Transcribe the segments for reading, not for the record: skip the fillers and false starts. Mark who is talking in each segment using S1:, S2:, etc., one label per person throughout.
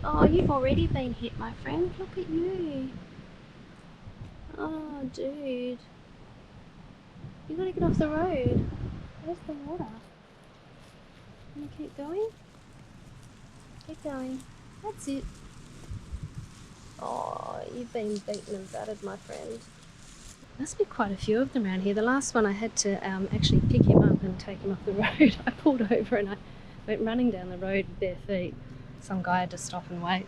S1: Oh, you've already been hit, my friend. Look at you. Oh, dude. You gotta get off the road. Where's the water? Can you keep going? Keep going. That's it. Oh, you've been beaten and battered, my friend. Must be quite a few of them around here. The last one I had to actually pick him up and take him off the road. I pulled over and I went running down the road with bare feet. Some guy had to stop and wait.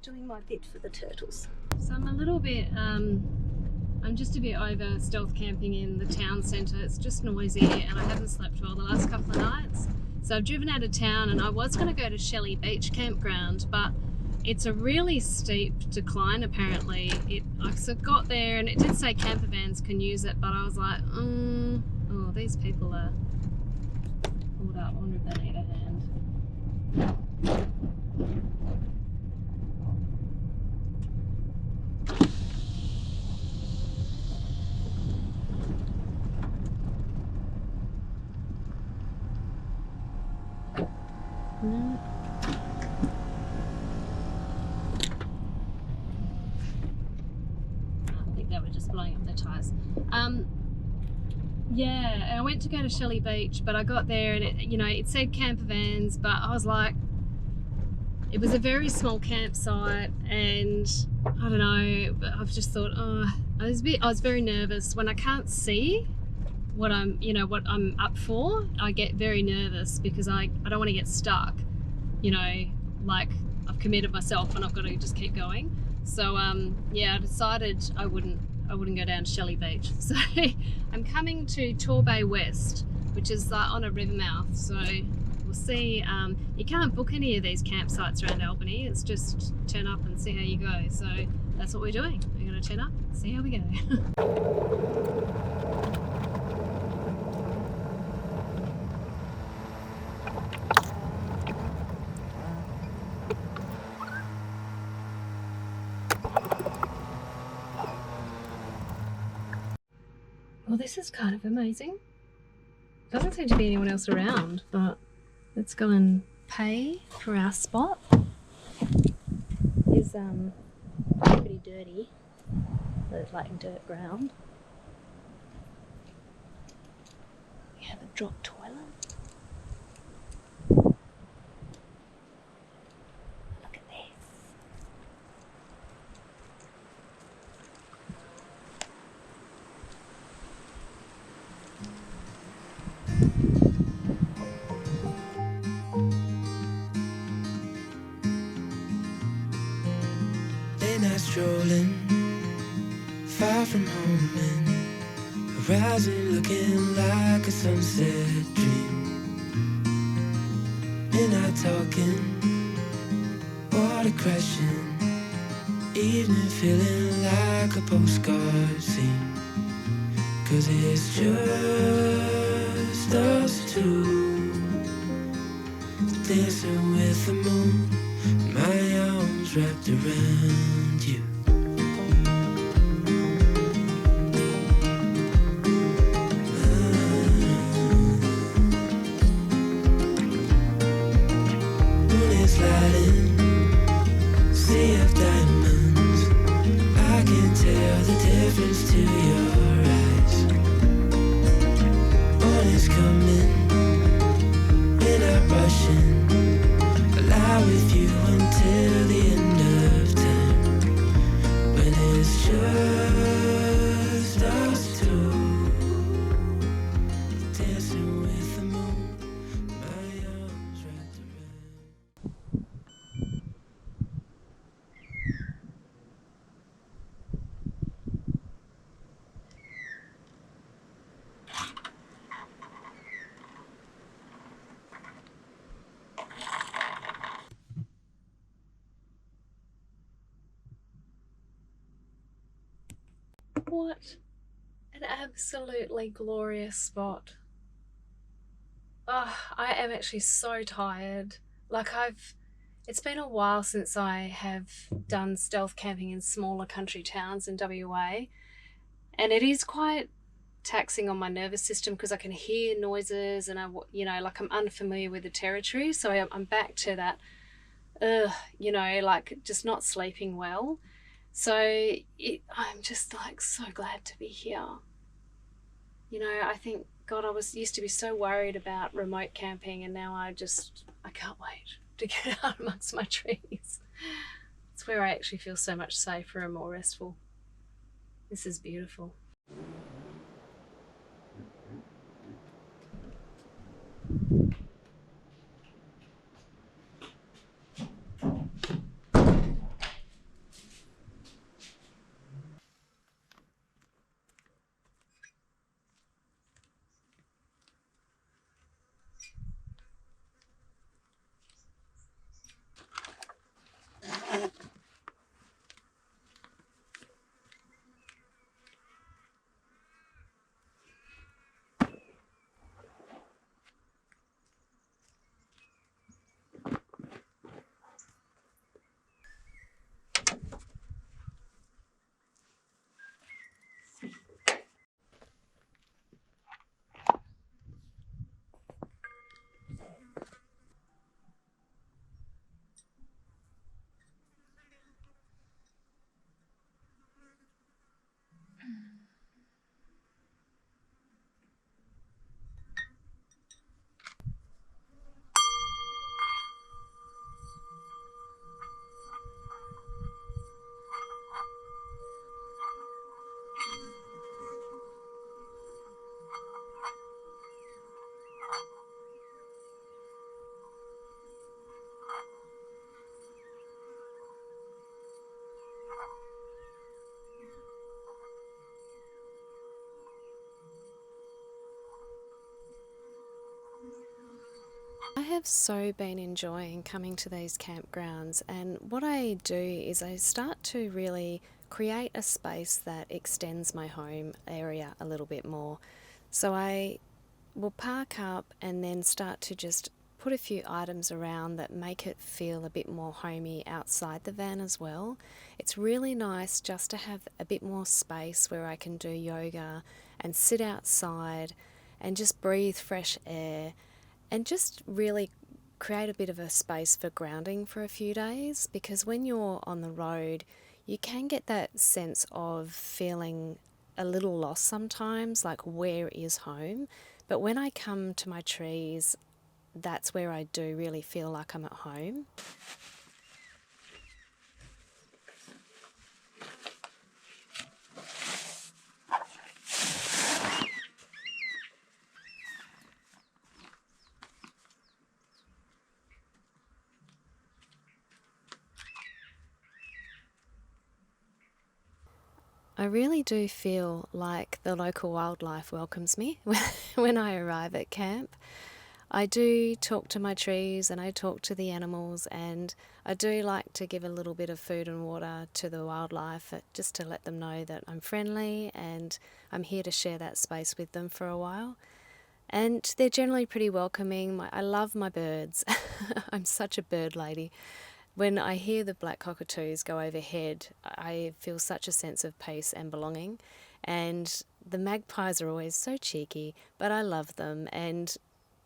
S1: Doing my bit for the turtles. So I'm a little bit, I'm just a bit over stealth camping in the town centre. It's just noisy and I haven't slept well the last couple of nights. So I've driven out of town and I was going to go to Shelley Beach Campground, but it's a really steep decline apparently. I got there and it did say camper vans can use it, but I was like, oh, these people are pulled up. I wonder if they need a hand. No. I think they were just blowing up their tyres. Yeah, I went to go to Shelley Beach, but I got there and it said camper vans, but I was like, it was a very small campsite and I don't know, but I've just thought, I was very nervous. When I can't see what I'm up for, I get very nervous because I don't want to get stuck, like I've committed myself and I've got to just keep going. So yeah, I decided I wouldn't go down to Shelley Beach. So I'm coming to Torbay West, which is on a river mouth. So we'll see. You can't book any of these campsites around Albany. It's just turn up and see how you go. So that's what we're doing. We're going to turn up, see how we go. Well, this is kind of amazing. Doesn't seem to be anyone else around, but let's go and pay for our spot. It's pretty dirty. There's like dirt ground. We have a drop toilet. Look at this.
S2: Strolling far from home and horizon looking like a sunset dream. Midnight talking, water crashing, evening feeling like a postcard scene. 'Cause it's just us two, dancing with the moon, my arms wrapped around you. Moon is lighting, sea of diamonds. I can tell the difference to your eyes. Morning's coming, we're not rushing. Lie with you until the end of time, when it's just us two, dancing with the moon, my arms wrapped around.
S1: What an absolutely glorious spot. Oh, I am actually so tired. Like it's been a while since I have done stealth camping in smaller country towns in WA, and it is quite taxing on my nervous system because I can hear noises and like I'm unfamiliar with the territory. So I'm back to that, like just not sleeping well. So I'm just like so glad to be here. I think, God, I used to be so worried about remote camping, and now I can't wait to get out amongst my trees. It's where I actually feel so much safer and more restful. This is beautiful. I have so been enjoying coming to these campgrounds, and what I do is I start to really create a space that extends my home area a little bit more. So I will park up and then start to just put a few items around that make it feel a bit more homey outside the van as well. It's really nice just to have a bit more space where I can do yoga and sit outside and just breathe fresh air and just really create a bit of a space for grounding for a few days, because when you're on the road you can get that sense of feeling a little lost sometimes, like where is home. But when I come to my trees, that's where I do really feel like I'm at home. I really do feel like the local wildlife welcomes me when I arrive at camp. I do talk to my trees and I talk to the animals, and I do like to give a little bit of food and water to the wildlife just to let them know that I'm friendly and I'm here to share that space with them for a while. And they're generally pretty welcoming. I love my birds. I'm such a bird lady. When I hear the black cockatoos go overhead, I feel such a sense of peace and belonging. And the magpies are always so cheeky, but I love them. And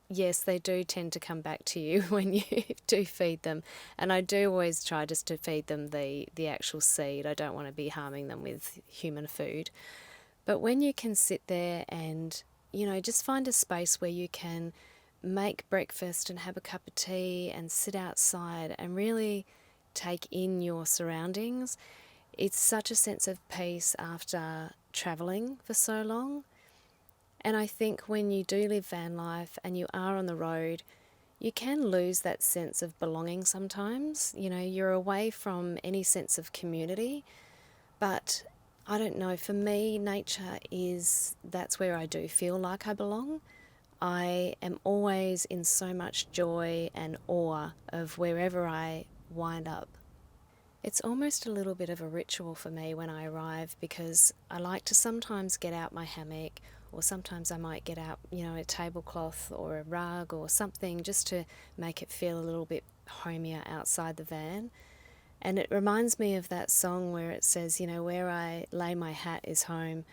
S1: yes, they do tend to come back to you when you do feed them. And I do always try just to feed them the actual seed. I don't want to be harming them with human food. But when you can sit there and, just find a space where you can make breakfast and have a cup of tea and sit outside and really take in your surroundings, it's such a sense of peace after travelling for so long. And I think when you do live van life and you are on the road, you can lose that sense of belonging sometimes. You're away from any sense of community. But I don't know, for me, nature that's where I do feel like I belong. I am always in so much joy and awe of wherever I wind up. It's almost a little bit of a ritual for me when I arrive, because I like to sometimes get out my hammock, or sometimes I might get out, a tablecloth or a rug or something just to make it feel a little bit homier outside the van. And it reminds me of that song where it says, where I lay my hat is home.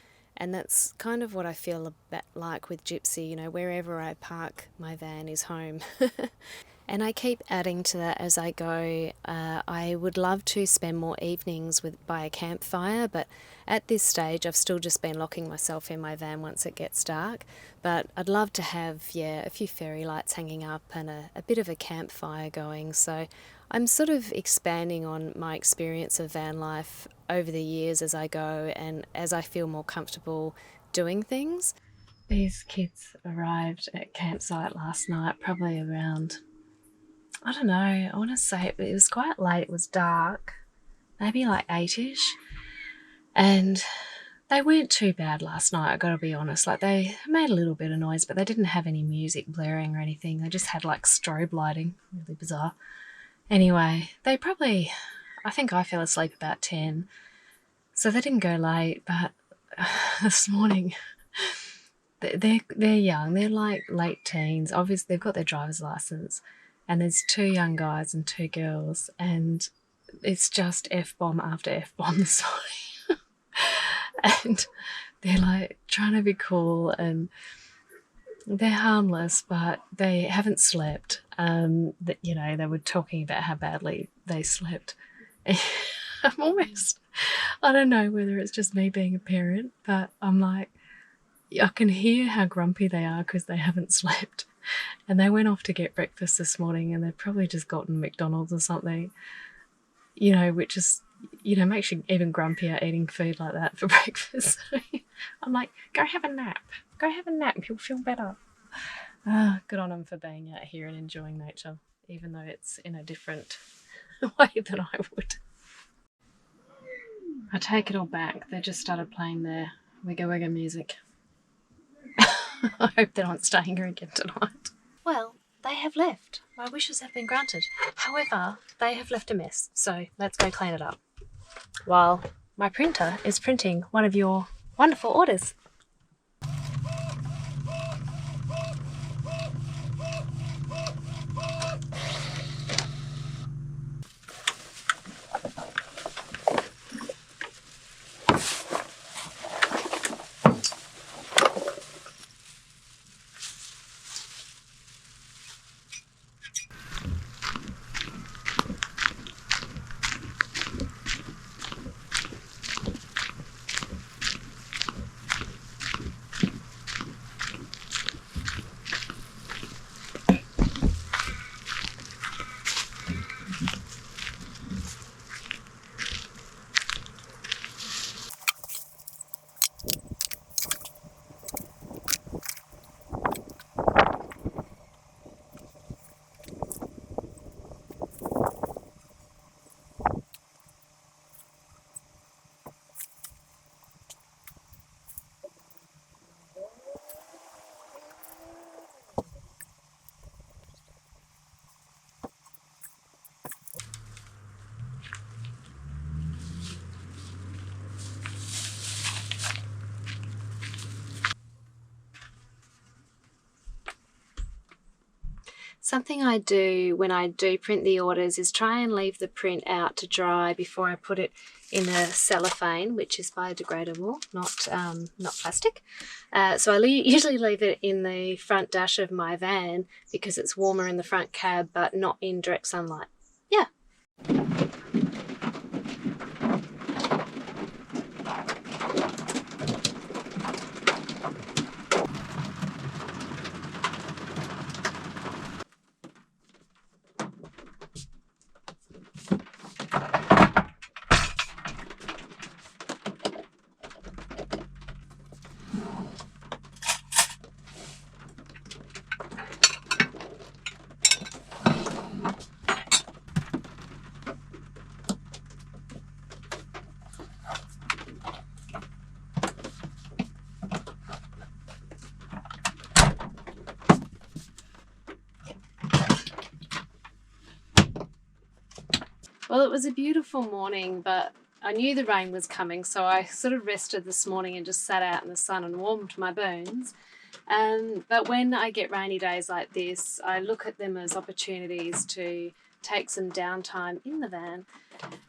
S1: And that's kind of what I feel a bit like with Gypsy, you know, wherever I park my van is home. And I keep adding to that as I go. I would love to spend more evenings by a campfire, but at this stage I've still just been locking myself in my van once it gets dark. But I'd love to have, a few fairy lights hanging up and a bit of a campfire going. So I'm sort of expanding on my experience of van life over the years as I go and as I feel more comfortable doing things. These kids arrived at campsite last night, probably around, I don't know, I want to say it was quite late, it was dark, maybe like 8ish. And they weren't too bad last night, I gotta be honest. Like, they made a little bit of noise, but they didn't have any music blaring or anything. They just had like strobe lighting, really bizarre. Anyway, they probably, I think I fell asleep about 10, so they didn't go late. But this morning, they're young, they're like late teens. Obviously, they've got their driver's license, and there's 2 young guys and 2 girls, and it's just F-bomb after F-bomb this morning. And they're like trying to be cool, and they're harmless, but they haven't slept. You know, they were talking about how badly they slept. I'm almost, I don't know whether it's just me being a parent, but I'm like, I can hear how grumpy they are because they haven't slept. And they went off to get breakfast this morning, and they'd probably just gotten McDonald's or something, you know, which is, you know, makes you even grumpier eating food like that for breakfast. I'm like, go have a nap. Go have a nap. You'll feel better. Good on them for being out here and enjoying nature, even though it's in a different way than I would. I take it all back. They just started playing their Wigga Wigga music. I hope they're not staying here again tonight. Well, they have left. My wishes have been granted. However, they have left a mess, so let's go clean it up. While my printer is printing one of your wonderful orders. Something I do when I do print the orders is try and leave the print out to dry before I put it in a cellophane, which is biodegradable, not plastic. So I usually leave it in the front dash of my van because it's warmer in the front cab, but not in direct sunlight. Yeah. Well, it was a beautiful morning, but I knew the rain was coming, so I sort of rested this morning and just sat out in the sun and warmed my bones. But when I get rainy days like this, I look at them as opportunities to take some downtime in the van.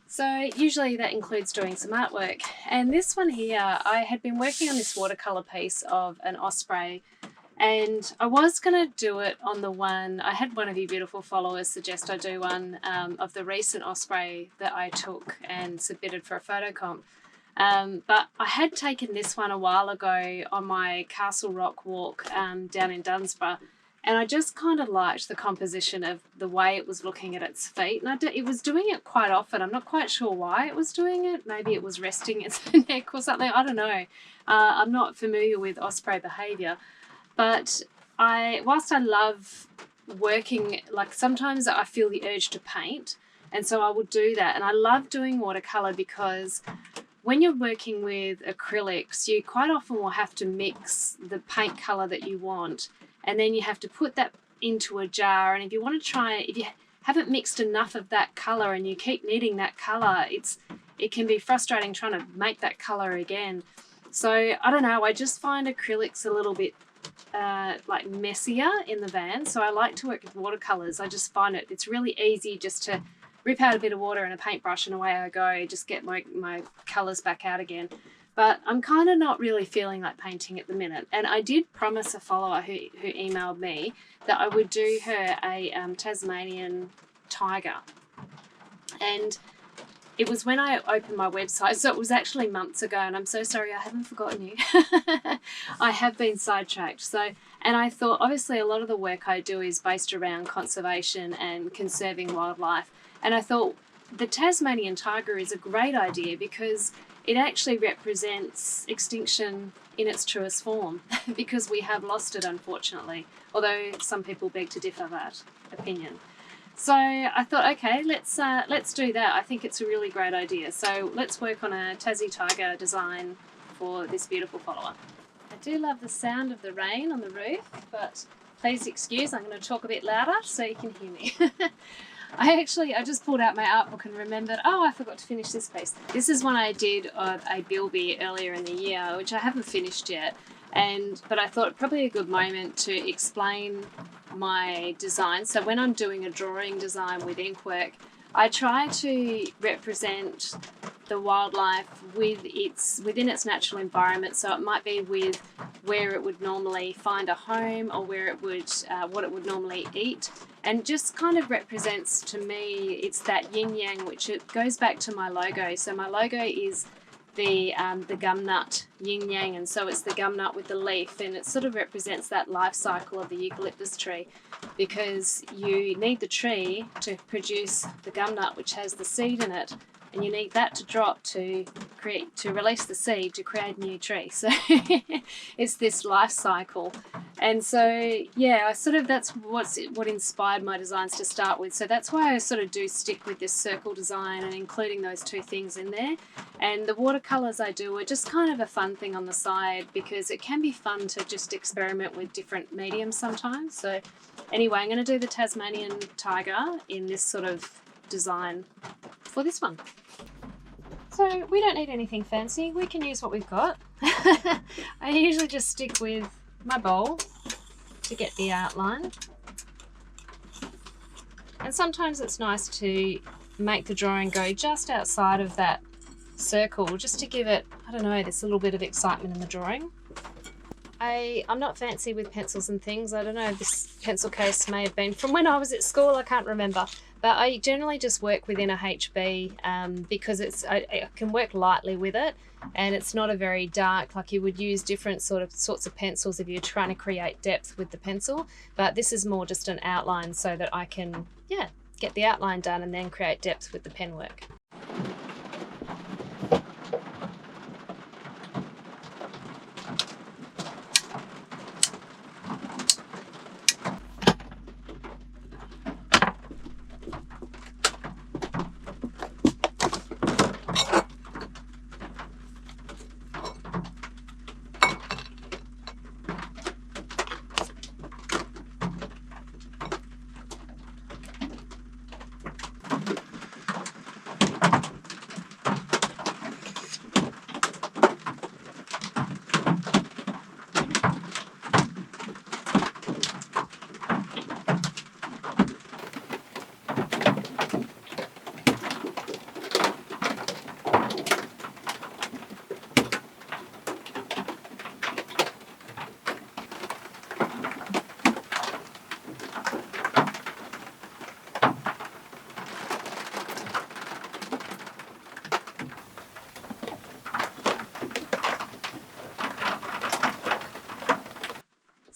S1: So usually that includes doing some artwork. And this one here, I had been working on this watercolour piece of an osprey, and I was going to do it on the one, I had one of you beautiful followers suggest I do one of the recent osprey that I took and submitted for a photo comp. But I had taken this one a while ago on my Castle Rock walk down in Dunsborough, and I just kind of liked the composition of the way it was looking at its feet. And it was doing it quite often. I'm not quite sure why it was doing it. Maybe it was resting its neck or something. I don't know. I'm not familiar with osprey behaviour. But whilst I love working, like sometimes I feel the urge to paint, and so I will do that. And I love doing watercolour because when you're working with acrylics, you quite often will have to mix the paint colour that you want, and then you have to put that into a jar. And if you want to try, if you haven't mixed enough of that colour and you keep needing that colour, it can be frustrating trying to make that colour again. So I don't know, I just find acrylics a little bit like messier in the van, so I like to work with watercolours. I just find it's really easy just to rip out a bit of water and a paintbrush and away I go, just get my colours back out again. But I'm kind of not really feeling like painting at the minute, and I did promise a follower who emailed me that I would do her a Tasmanian tiger, and it was when I opened my website, so it was actually months ago, and I'm so sorry I haven't forgotten you. I have been sidetracked. And I thought, obviously a lot of the work I do is based around conservation and conserving wildlife, and I thought the Tasmanian tiger is a great idea because it actually represents extinction in its truest form because we have lost it, unfortunately, although some people beg to differ that opinion. So I thought, okay, let's do that. I think it's a really great idea. So let's work on a Tassie tiger design for this beautiful follower. I do love the sound of the rain on the roof, but please excuse, I'm going to talk a bit louder so you can hear me. I just pulled out my art book and remembered, oh, I forgot to finish this piece. This is one I did of a bilby earlier in the year, which I haven't finished yet. But I thought probably a good moment to explain my design. So when I'm doing a drawing design with ink work, I try to represent the wildlife within its natural environment. So it might be with where it would normally find a home, or where it would what it would normally eat, and just kind of represents, to me, it's that yin yang, which it goes back to my logo. So my logo is the gum nut yin yang, and so it's the gum nut with the leaf, and it sort of represents that life cycle of the eucalyptus tree, because you need the tree to produce the gum nut, which has the seed in it, and you need that to drop to release the seed to create a new tree. So it's this life cycle. And so yeah, that's what inspired my designs to start with. So that's why I sort of do stick with this circle design and including those two things in there. And the watercolors I do are just kind of a fun thing on the side, because it can be fun to just experiment with different mediums sometimes. So anyway, I'm going to do the Tasmanian tiger in this sort of design for this one. So we don't need anything fancy, we can use what we've got. I usually just stick with my bowl to get the outline, and sometimes it's nice to make the drawing go just outside of that circle, just to give it, I don't know, this little bit of excitement in the drawing. I'm not fancy with pencils and things. I don't know, this pencil case may have been from when I was at school, I can't remember. But I generally just work within a HB because I can work lightly with it, and it's not a very dark, like you would use different sorts of pencils if you're trying to create depth with the pencil. But this is more just an outline so that I can, get the outline done and then create depth with the pen work.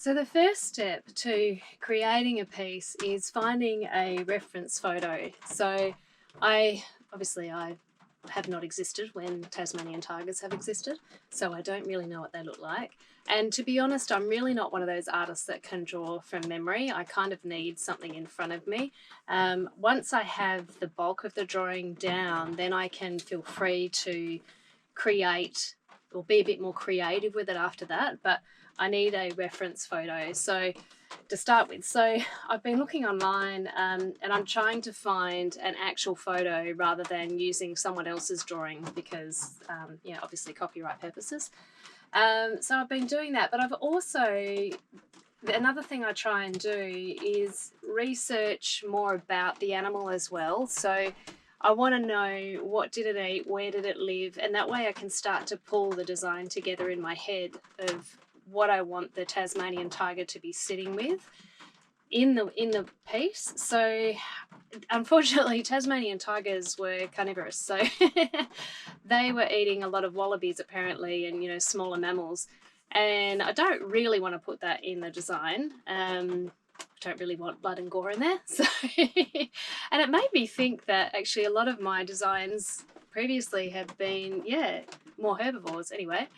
S1: So the first step to creating a piece is finding a reference photo. So I have not existed when Tasmanian tigers have existed, so I don't really know what they look like. And to be honest, I'm really not one of those artists that can draw from memory. I kind of need something in front of me. Once I have the bulk of the drawing down, then I can feel free to create or be a bit more creative with it after that. But I need a reference photo. So to start with, so I've been looking online and I'm trying to find an actual photo rather than using someone else's drawing because, obviously copyright purposes. So I've been doing that, but I've also, another thing I try and do is research more about the animal as well. So I want to know what did it eat, where did it live, and that way I can start to pull the design together in my head of what I want the Tasmanian tiger to be sitting with in the piece. So unfortunately Tasmanian tigers were carnivorous, so they were eating a lot of wallabies apparently, and smaller mammals, and I don't really want to put that in the design. Don't really want blood and gore in there, so and it made me think that actually a lot of my designs previously have been more herbivores anyway.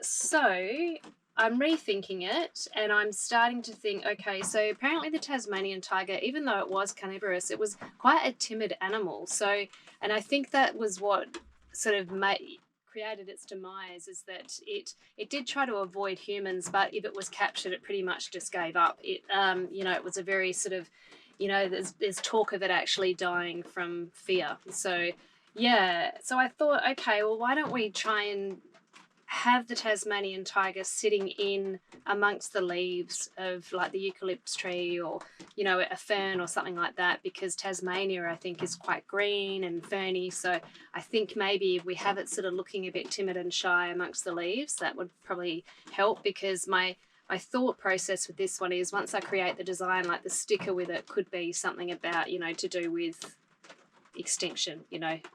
S1: So I'm rethinking it and I'm starting to think, okay, so apparently the Tasmanian tiger, even though it was carnivorous, it was quite a timid animal. So, and I think that was what sort of created its demise, is that it did try to avoid humans, but if it was captured, it pretty much just gave up. It it was a very sort of, there's talk of it actually dying from fear. So so I thought, okay, well, why don't we try and have the Tasmanian tiger sitting in amongst the leaves of like the eucalyptus tree or a fern or something like that, because Tasmania I think is quite green and ferny. So I think maybe if we have it sort of looking a bit timid and shy amongst the leaves, that would probably help, because my thought process with this one is, once I create the design, like the sticker with it could be something about to do with extinction,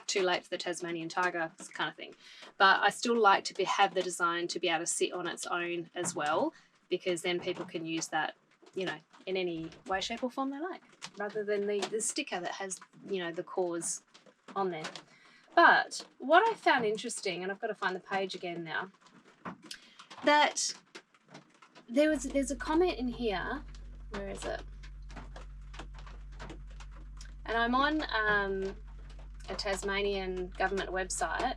S1: too late for the Tasmanian tiger kind of thing. But I still like to have the design to be able to sit on its own as well, because then people can use that in any way, shape or form they like, rather than the sticker that has the cause on there. But what I found interesting, and I've got to find the page again now, that there's a comment in here. Where is it? And I'm on a Tasmanian government website.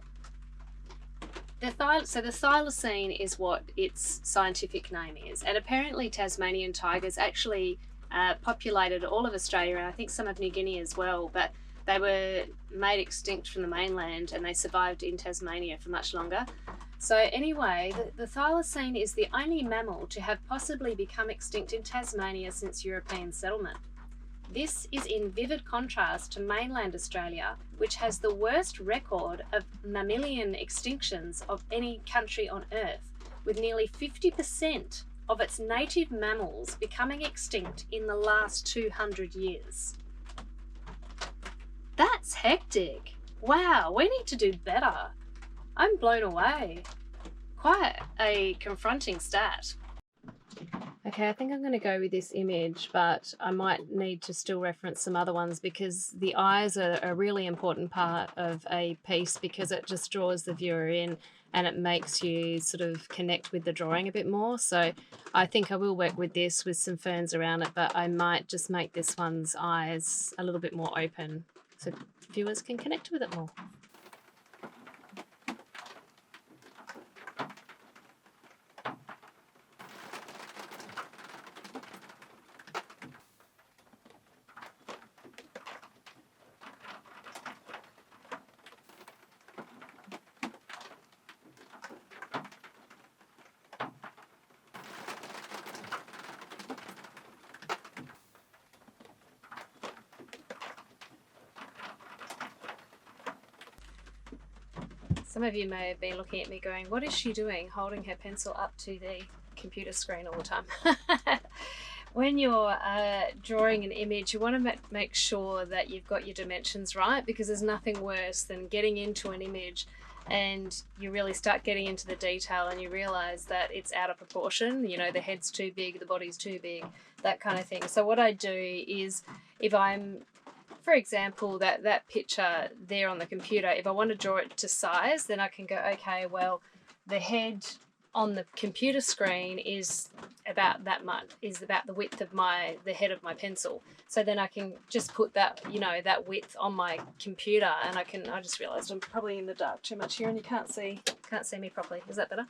S1: So the thylacine is what its scientific name is, and apparently Tasmanian tigers actually populated all of Australia and I think some of New Guinea as well, but they were made extinct from the mainland and they survived in Tasmania for much longer. So anyway, the thylacine is the only mammal to have possibly become extinct in Tasmania since European settlement. This is in vivid contrast to mainland Australia, which has the worst record of mammalian extinctions of any country on Earth, with nearly 50% of its native mammals becoming extinct in the last 200 years. That's hectic. Wow, we need to do better. I'm blown away. Quite a confronting stat. Okay, I think I'm going to go with this image, but I might need to still reference some other ones, because the eyes are a really important part of a piece, because it just draws the viewer in and it makes you sort of connect with the drawing a bit more. So I think I will work with this with some ferns around it, but I might just make this one's eyes a little bit more open so viewers can connect with it more. Some of you may have been looking at me going, what is she doing holding her pencil up to the computer screen all the time? When you're drawing an image, you want to make sure that you've got your dimensions right, because there's nothing worse than getting into an image and you really start getting into the detail and you realize that it's out of proportion. You know, the head's too big, the body's too big, that kind of thing. So what I do is, if I'm, for example, that picture there on the computer, if I want to draw it to size, then I can go, okay, well, the head on the computer screen is about that much, is about the width of the head of my pencil. So then I can just put that, you know, that width on my computer, and I just realized I'm probably in the dark too much here and you can't see me properly. Is that better?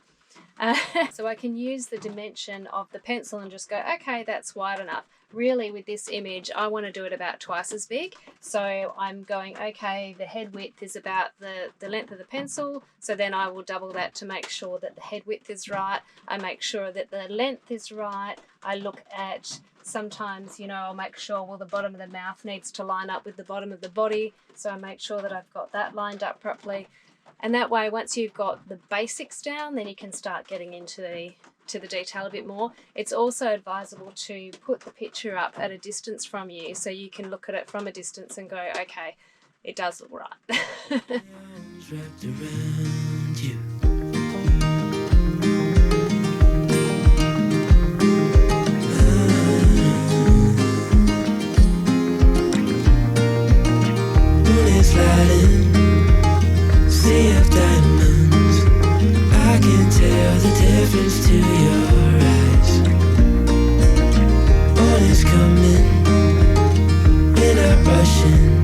S1: So I can use the dimension of the pencil and just go, okay, that's wide enough. Really, with this image, I want to do it about twice as big. So I'm going, okay, the head width is about the length of the pencil. So then I will double that to make sure that the head width is right. I make sure that the length is right. I look at, sometimes, you know, I'll make sure, well, the bottom of the mouth needs to line up with the bottom of the body. So I make sure that I've got that lined up properly. And that way, once you've got the basics down, then you can start getting into the detail a bit more. It's also advisable to put the picture up at a distance from you, so you can look at it from a distance and go, okay, it does look right.
S2: Arms wrapped around you. Moon is lighting, sea of diamonds. I can tell the difference to your eyes. Morning's coming, we're not rushing.